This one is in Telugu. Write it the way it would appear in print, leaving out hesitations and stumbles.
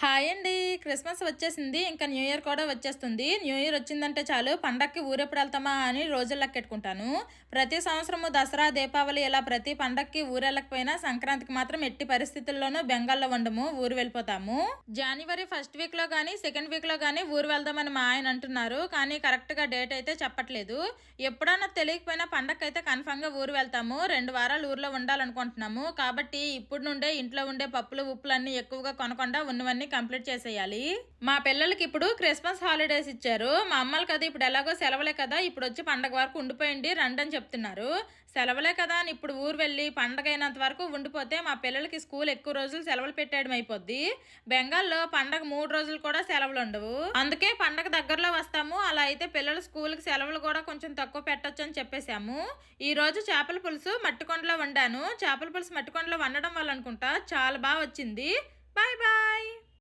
హాయ్ అండి. క్రిస్మస్ వచ్చేసింది. ఇంకా న్యూ ఇయర్ కూడా వచ్చేస్తుంది. న్యూ ఇయర్ వచ్చిందంటే చాలు పండక్కి ఊరెప్పుడు వెళ్తామా అని రోజులు లెక్కెట్టుకుంటాను. ప్రతి సంవత్సరము దసరా, దీపావళి ఇలా ప్రతి పండక్కి ఊరెళ్ళకపోయినా సంక్రాంతికి మాత్రం ఎట్టి పరిస్థితుల్లోనూ బెంగాల్లో ఉండము. ఊరు వెళ్ళిపోతాము. జనవరి ఫస్ట్ వీక్లో కానీ సెకండ్ వీక్లో కానీ ఊరు వెళ్దామని మా ఆయన అంటున్నారు. కానీ కరెక్ట్గా డేట్ అయితే చెప్పట్లేదు. ఎప్పుడన్నా తెలియకపోయినా పండక్కి అయితే కన్ఫామ్గా ఊరు వెళ్తాము. 2 వారాలు ఊర్లో ఉండాలనుకుంటున్నాము. కాబట్టి ఇప్పుడు నుండే ఇంట్లో ఉండే పప్పులు ఉప్పులు అన్నీ ఎక్కువగా కొనకుండా ఉన్నవన్నీ కంప్లీట్ చేసేయాలి. మా పిల్లలకి ఇప్పుడు క్రిస్మస్ హాలిడేస్ ఇచ్చారు. మా అమ్మలు కదా ఇప్పుడు ఎలాగో సెలవులే కదా, ఇప్పుడు వచ్చి పండగ వరకు ఉండిపోయింది రండి అని చెప్తున్నారు. సెలవులే కదా అని ఇప్పుడు ఊరు వెళ్ళి పండగ అయినంత వరకు ఉండిపోతే మా పిల్లలకి స్కూల్ ఎక్కువ రోజులు సెలవులు పెట్టేయడం అయిపోద్ది. బెంగాల్లో పండగ 3 రోజులు కూడా సెలవులు ఉండవు. అందుకే పండగ దగ్గరలో వస్తాము. అలా అయితే పిల్లల స్కూల్కి సెలవులు కూడా కొంచెం తక్కువ పెట్టొచ్చు అని చెప్పేశాము. ఈ రోజు చేపల పులుసు మట్టికొండలో వండాను. చేపల పులుసు మట్టికొండలో వండడం వల్ల అనుకుంటా చాలా బాగా వచ్చింది. Bye bye.